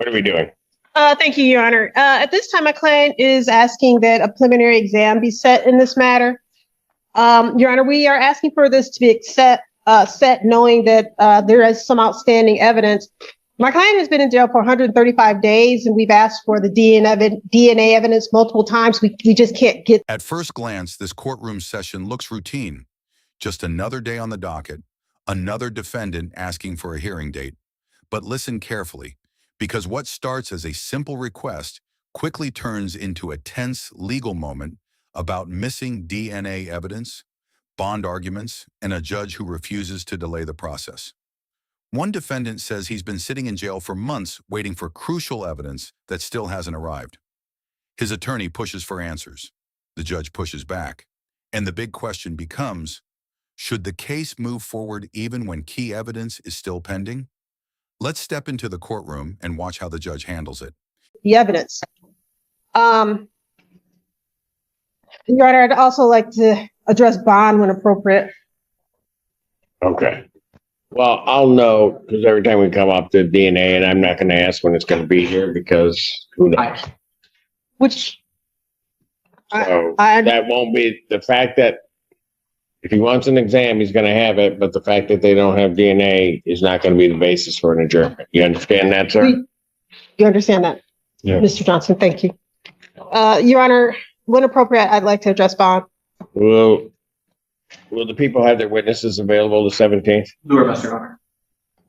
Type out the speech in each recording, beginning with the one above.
What are we doing? Thank you, Your Honor. At this time, my client is asking that a preliminary exam be set in this matter. Your Honor, we are asking for this to be set knowing that there is some outstanding evidence. My client has been in jail for 135 days, and we've asked for the DNA evidence multiple times. We just can't get. At first glance, this courtroom session looks routine. Just another day on the docket, another defendant asking for a hearing date. But listen carefully, because what starts as a simple request quickly turns into a tense legal moment about missing DNA evidence, bond arguments, and a judge who refuses to delay the process. One defendant says he's been sitting in jail for months waiting for crucial evidence that still hasn't arrived. His attorney pushes for answers. The judge pushes back. And the big question becomes, should the case move forward even when key evidence is still pending? Let's step into the courtroom and watch how the judge handles it. The evidence. Your Honor, I'd also like to address bond when appropriate. Okay. Well, I'll know because every time we come up to DNA, and I'm not going to ask when it's going to be here because who knows? That won't be the fact that if he wants an exam, he's going to have it. But the fact that they don't have DNA is not going to be the basis for an adjournment. You understand that, sir? You understand that, yeah. Mr. Johnson? Thank you. Your Honor, when appropriate, I'd like to address bond. Will the people have their witnesses available the 17th? Sure, Mr. Honor.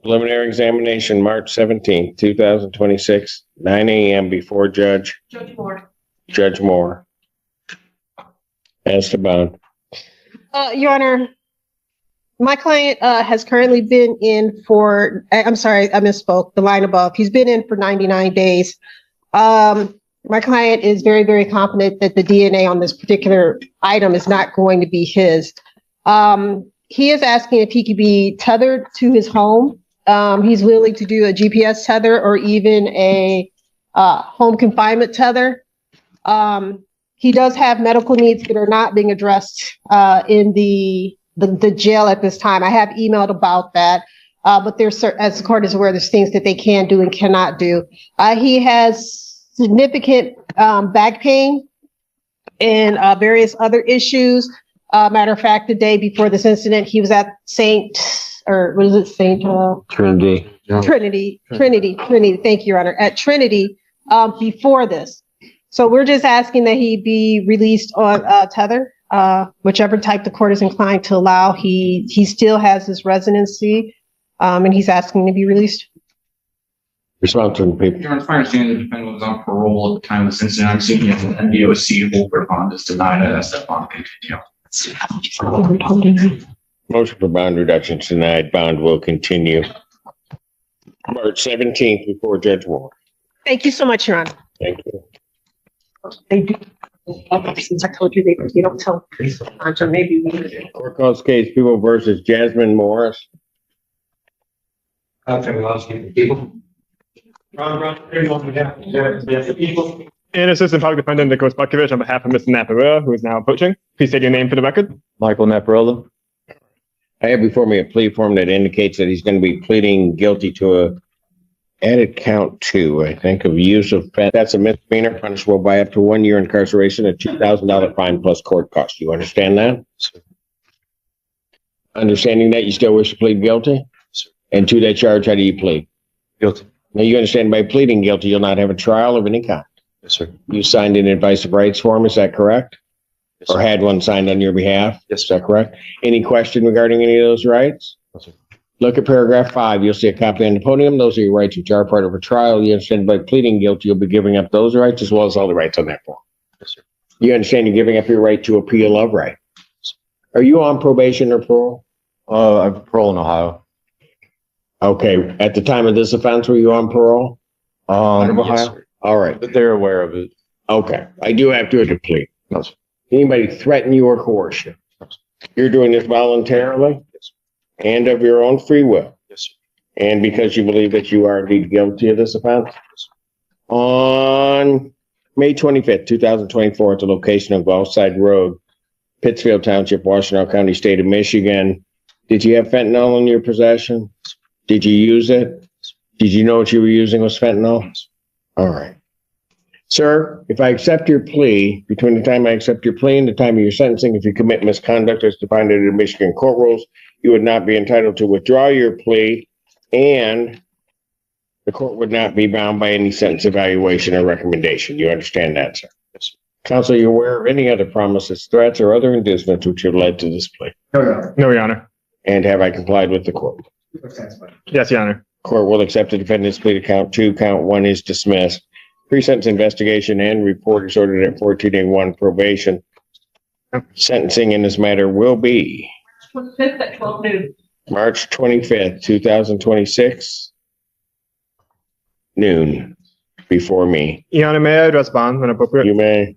Preliminary examination, March 17th, 2026, 9 a.m. before Judge Moore. As to bond. Your Honor, my client has currently been in for, I'm sorry, I misspoke, the line above. He's been in for 99 days. My client is very, very confident that the DNA on this particular item is not going to be his. He is asking if he could be tethered to his home. He's willing to do a GPS tether or even a home confinement tether. He does have medical needs that are not being addressed in the jail at this time. I have emailed about that, but there's, as the court is aware, there's things that they can do and cannot do. He has significant back pain and various other issues. Matter of fact, the day before this incident, he was at Trinity. Thank you, Your Honor. At Trinity before this. So we're just asking that he be released on tether, whichever type the court is inclined to allow. He still has his residency, and he's asking to be released. Response to the people. Your Honor, it's my understanding the defendant was on parole at the time of this incident. I'm seeing if an NDOC holder bond is denied as that bond continue. Motion for bond reduction tonight. Bond will continue. March 17th before Judge Moore. Thank you so much, Your Honor. Thank you. They do. Since I told you, you don't tell so maybe we. Court calls case People versus Jasmine Morris. Innocence and public defendant Nicholas Bukovich on behalf of Mr. Naparilla, who is now approaching. Please state your name for the record. Michael Naparilla. I have before me a plea form that indicates that he's going to be pleading guilty to a added count 2, I think, of use of fentanyl. That's a misdemeanor punishable by up to 1 year incarceration, a $2,000 fine plus court costs. You understand that? Understanding that you still wish to plead guilty? And to that charge, how do you plead? Guilty. Now you understand by pleading guilty, you'll not have a trial of any kind. Yes, sir. You signed an advice of rights form, is that correct? Yes, sir. Or had one signed on your behalf? Yes, is that correct? Any question regarding any of those rights? Yes, sir. Look at paragraph 5. You'll see a copy on the podium. Those are your rights which are part of a trial. You understand by pleading guilty, you'll be giving up those rights as well as all the rights on that form. Yes, sir. You understand you're giving up your right to appeal of right. Are you on probation or parole? I'm parole in Ohio. Okay. At the time of this offense, were you on parole? Out of Ohio? Yes, sir. All right. But they're aware of it. Okay. I do have to plea. No, sir. Anybody threaten you or coerce you? No, sir. You're doing this voluntarily? Yes, and of your own free will? Yes, sir. And because you believe that you are indeed guilty of this offense? Yes, On May 25th, 2024, at the location of Gulfside Road, Pittsfield Township, Washtenaw County, State of Michigan, did you have fentanyl in your possession? Did you use it? Did you know what you were using was fentanyl? All right. Sir, if I accept your plea, between the time I accept your plea and the time of your sentencing, if you commit misconduct as defined under Michigan court rules, you would not be entitled to withdraw your plea, and the court would not be bound by any sentence evaluation or recommendation. You understand that, sir? Yes. Counsel, are you aware of any other promises, threats, or other inducements which have led to this plea? No, Your Honor. And have I complied with the court? Yes, Your Honor. Court will accept the defendant's plea to count 2. Count 1 is dismissed. Pre-sentence investigation and report is ordered at 14A1 probation. Sentencing in this matter will be 25th at 12 noon. March 25th, 2026, noon, before me. Your Honor, may I address bond when appropriate? You may.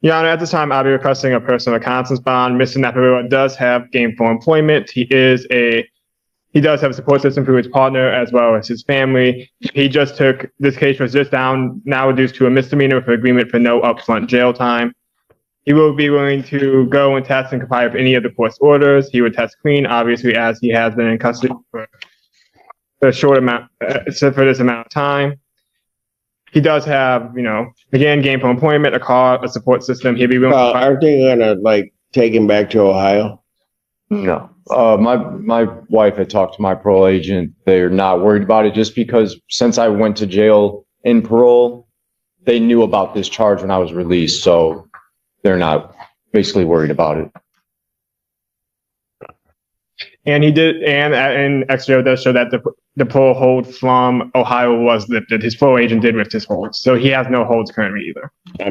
Your Honor, at this time, I'll be requesting a personal reconnaissance bond. Mr. Naparua does have gainful employment. He does have a support system through his partner as well as his family. This case was just now reduced to a misdemeanor with agreement for no upfront jail time. He will be willing to go and test and comply with any of the court's orders. He would test clean, obviously, as he has been in custody for this amount of time. He does have, again, gainful employment, a car, a support system. He'll be willing. Aren't they gonna take him back to Ohio? No. My wife had talked to my parole agent. They're not worried about it just because since I went to jail in parole, they knew about this charge when I was released. So they're not basically worried about it. And he did, and XJO does show that the parole hold from Ohio was lifted. His parole agent did lift his hold. So he has no holds currently either. I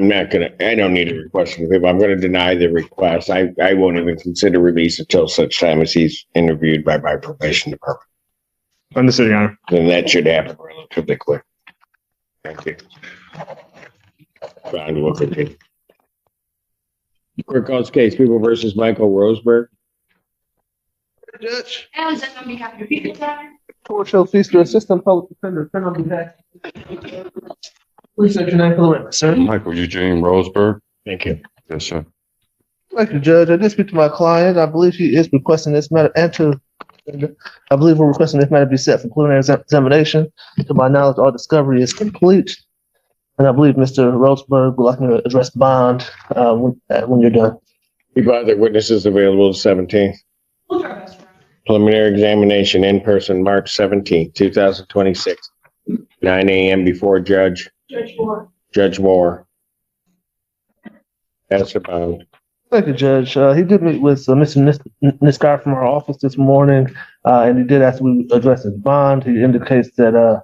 don't need a request from him. I'm gonna deny the request. I won't even consider release until such time as he's interviewed by my probation department. Understood, Your Honor. Then that should happen relatively quick. Thank you. Bond will continue. Court calls case People versus Michael Roseberg. Judge, And then on behalf of the people, Your Honor. Court shall cease to assistant public defender, defend on behalf. Please state your name for the record, sir. Michael Eugene Roseberg. Thank you. Yes, sir. Thank you, Judge. I did speak to my client. I believe he is requesting this matter I believe we're requesting this matter be set for preliminary examination. To my knowledge, all discovery is complete. And I believe Mr. Roseberg would like me to address bond when you're done. Keep other witnesses available the 17th. We'll try our best, Your Honor. Preliminary examination in person, March 17th, 2026, 9 a.m. before Judge Moore. That's the bond. Thank you, Judge. He did meet with Mr. Niskar from our office this morning, and he did ask me to address his bond. He indicates that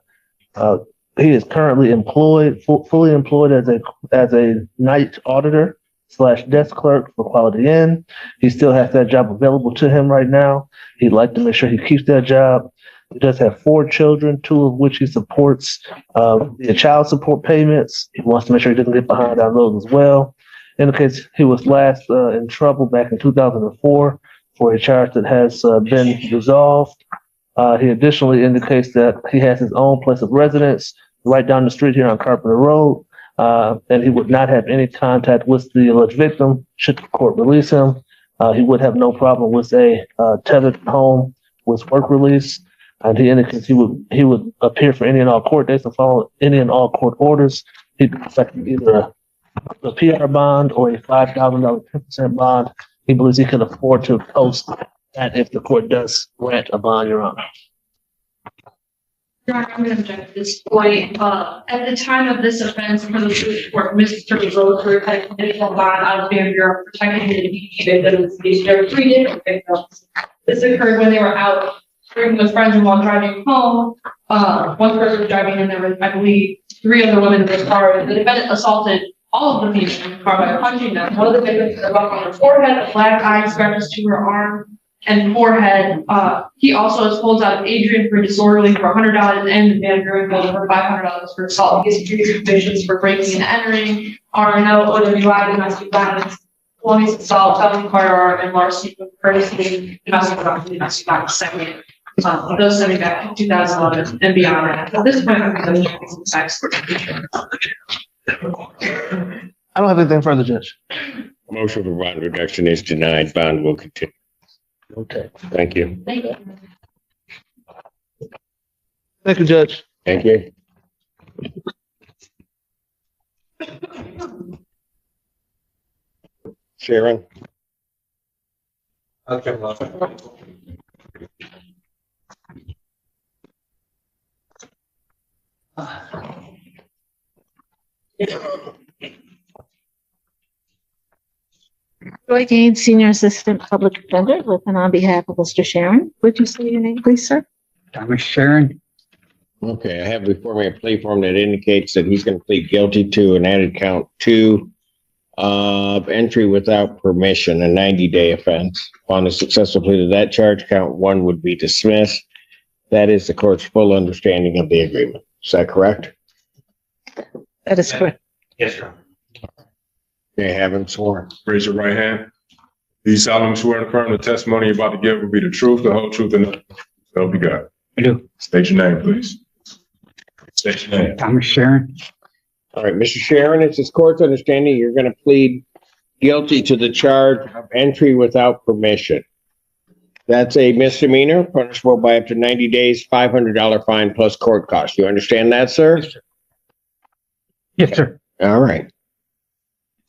he is currently employed, fully employed as a night auditor / desk clerk for Quality Inn. He still has that job available to him right now. He'd like to make sure he keeps that job. He does have 4 children, 2 of which he supports via child support payments. He wants to make sure he doesn't get behind on those as well. Indicates he was last in trouble back in 2004 for a charge that has been resolved. He additionally indicates that he has his own place of residence right down the street here on Carpenter Road, and he would not have any contact with the alleged victim should the court release him. He would have no problem with a tethered home with work release, and he indicates he would appear for any and all court dates and follow any and all court orders. He'd be expecting either a PR bond or a $5,000 10% bond. He believes he can afford to post that if the court does grant a bond, Your Honor. Your Honor, I'm going to object at this point. At the time of this offense, for the police court, Mr. Roseberg had a conditional bond out of favor of protecting the victims. There were 3 different victims. This occurred when they were out drinking with friends and while driving home. One person was driving and there were, I believe, 3 other women in the car. The defendant assaulted all of the people in the car by punching them. One of the victims had a buck on her forehead, a black eye scratches to her arm and forehead. He also has holds out of Adrian for disorderly for $100 and the manager involved for $500 for assault. He has 3 convictions for breaking and entering, RNO, OWI, domestic violence, felonious assault, felony firearm, and larceny with courtesy, domestic violence, second. Those sending back to 2011 and beyond. At this point, I'm going to check some facts for I don't have anything further, Judge. Motion for bond reduction is denied. Bond will continue. Okay. Thank you. Thank you. Thank you, Judge. Thank you. Sharon? Joy Gaines, Senior Assistant Public Defender, with and on behalf of Mr. Sharon. Would you say your name, please, sir? Thomas Sharon. Okay, I have before me a plea form that indicates that he's going to plead guilty to an added count 2 of entry without permission, a 90-day offense. Upon the successful plea to that charge, count 1 would be dismissed. That is the court's full understanding of the agreement. Is that correct? That is correct. Yes, sir. They have him sworn. Raise your right hand. Do you solemnly swear and affirm the testimony you're about to give will be the truth, the whole truth, and nothing but the truth? So help you God. I do. State your name, please. State your name. Thomas Sharon. All right, Mr. Sharon, it's this court's understanding you're going to plead guilty to the charge of entry without permission. That's a misdemeanor, punishable by up to 90 days, $500 fine plus court costs. You understand that, sir? Yes, sir. Yes, sir. All right.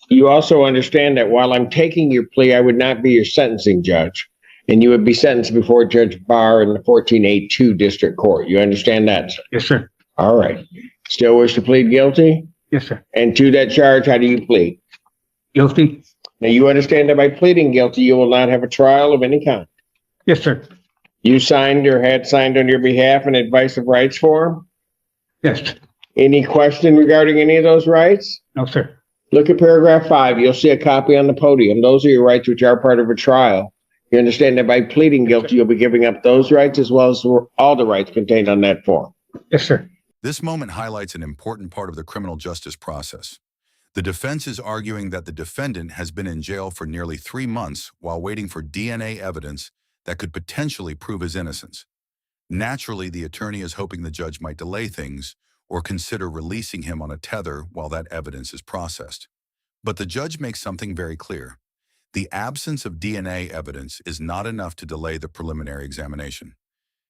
You also understand that while I'm taking your plea, I would not be your sentencing judge, and you would be sentenced before Judge Barr in the 14A2 District Court. You understand that, sir? Yes, sir. All right. Still wish to plead guilty? Yes, sir. And to that charge, how do you plead? Guilty. Now, you understand that by pleading guilty, you will not have a trial of any kind. Yes, sir. You signed or had signed on your behalf an advice of rights form? Yes. Any question regarding any of those rights? No, sir. Look at paragraph 5. You'll see a copy on the podium. Those are your rights which are part of a trial. You understand that by pleading guilty, you'll be giving up those rights as well as all the rights contained on that form. Yes, sir. This moment highlights an important part of the criminal justice process. The defense is arguing that the defendant has been in jail for nearly 3 months while waiting for DNA evidence that could potentially prove his innocence. Naturally, the attorney is hoping the judge might delay things or consider releasing him on a tether while that evidence is processed. But the judge makes something very clear. The absence of DNA evidence is not enough to delay the preliminary examination.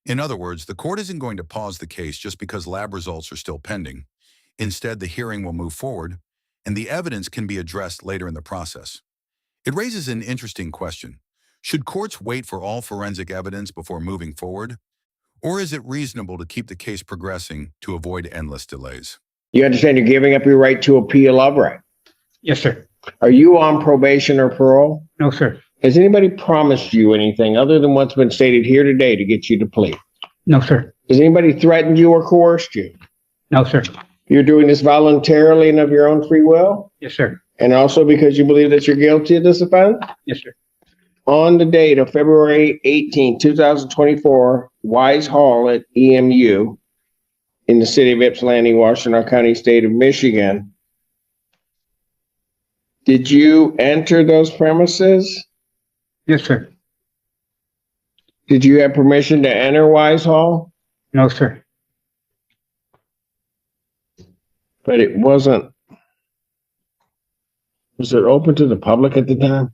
In other words, the court isn't going to pause the case just because lab results are still pending. Instead, the hearing will move forward, and the evidence can be addressed later in the process. It raises an interesting question. Should courts wait for all forensic evidence before moving forward? Or is it reasonable to keep the case progressing to avoid endless delays? You understand you're giving up your right to appeal of right? Yes, sir. Are you on probation or parole? No, sir. Has anybody promised you anything other than what's been stated here today to get you to plea? No, sir. Has anybody threatened you or coerced you? No, sir. You're doing this voluntarily and of your own free will? Yes, sir. And also because you believe that you're guilty of this offense? Yes, sir. On the date of February 18, 2024, Wise Hall at EMU in the city of Ypsilanti, Washtenaw County, state of Michigan, did you enter those premises? Yes, sir. Did you have permission to enter Wise Hall? No, sir. But it wasn't. Was it open to the public at the time?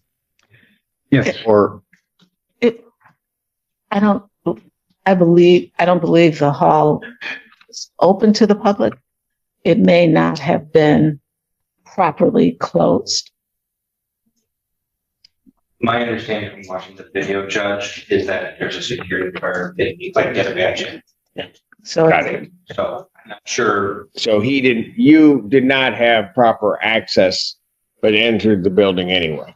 Yes. Or I don't believe the hall is open to the public. It may not have been properly closed. My understanding from watching the video, Judge, is that there's a security guard that you like get a badge in. So got it. So I'm not sure. So you did not have proper access, but entered the building anyway.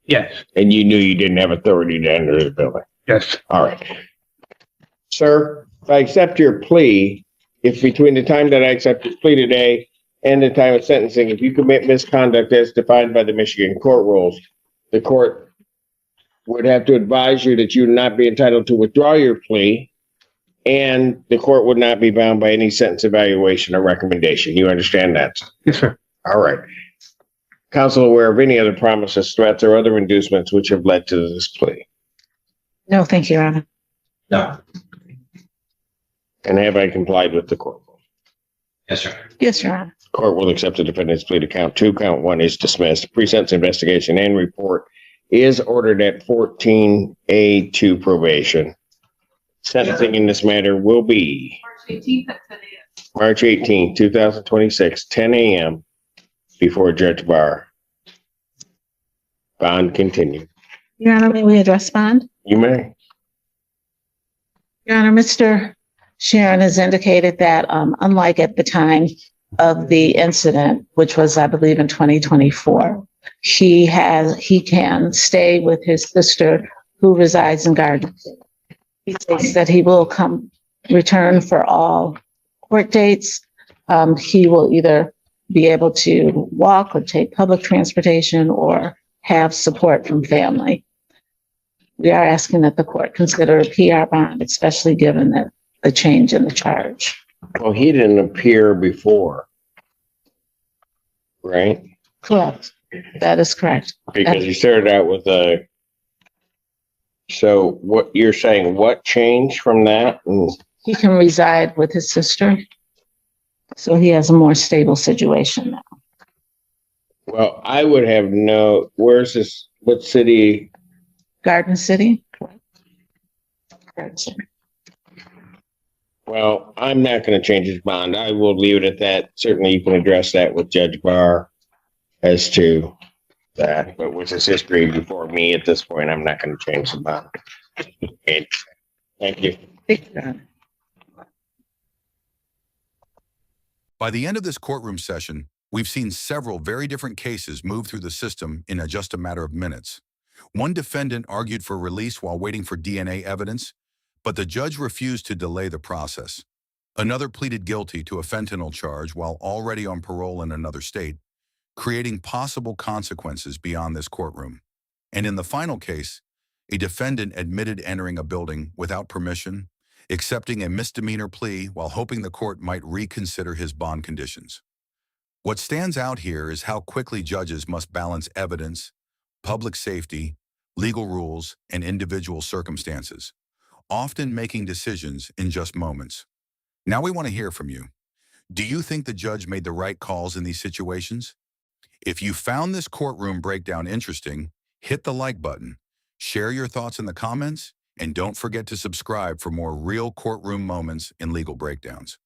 Yes. And you knew you didn't have authority to enter the building. Yes. All right. Sir, if I accept your plea, if between the time that I accept your plea today and the time of sentencing, if you commit misconduct as defined by the Michigan court rules, the court would have to advise you that you would not be entitled to withdraw your plea, and the court would not be bound by any sentence evaluation or recommendation. You understand that? Yes, sir. All right. Counsel aware of any other promises, threats, or other inducements which have led to this plea? No, thank you, Your Honor. No. And have I complied with the court? Yes, sir. Yes, Your Honor. Court will accept the defendant's plea to count 2. Count 1 is dismissed. Pre-sentence investigation and report is ordered at 14A2 probation. Sentencing in this matter will be March 18th, 2026, 10 a.m. before Judge Barr. Bond continued. Your Honor, may we address bond? You may. Your Honor, Mr. Sharon has indicated that, unlike at the time of the incident, which was, I believe, in 2024, he can stay with his sister who resides in Garden. He states that he will return for all court dates. He will either be able to walk or take public transportation or have support from family. We are asking that the court consider a PR bond, especially given that the change in the charge. Well, he didn't appear before, right? Correct. That is correct. Because he started out with a. So what you're saying, what changed from that? He can reside with his sister. So he has a more stable situation now. Well, I would have where's this, what city? Garden City? Garden City. Well, I'm not going to change his bond. I will leave it at that. Certainly you can address that with Judge Barr as to that, but with his history before me at this point, I'm not going to change the bond. Okay. Thank you. By the end of this courtroom session, we've seen several very different cases move through the system in just a matter of minutes. One defendant argued for release while waiting for DNA evidence, but the judge refused to delay the process. Another pleaded guilty to a fentanyl charge while already on parole in another state, creating possible consequences beyond this courtroom. And in the final case, a defendant admitted entering a building without permission, accepting a misdemeanor plea while hoping the court might reconsider his bond conditions. What stands out here is how quickly judges must balance evidence, public safety, legal rules, and individual circumstances, often making decisions in just moments. Now we want to hear from you. Do you think the judge made the right calls in these situations? If you found this courtroom breakdown interesting, hit the like button, share your thoughts in the comments, and don't forget to subscribe for more real courtroom moments and legal breakdowns.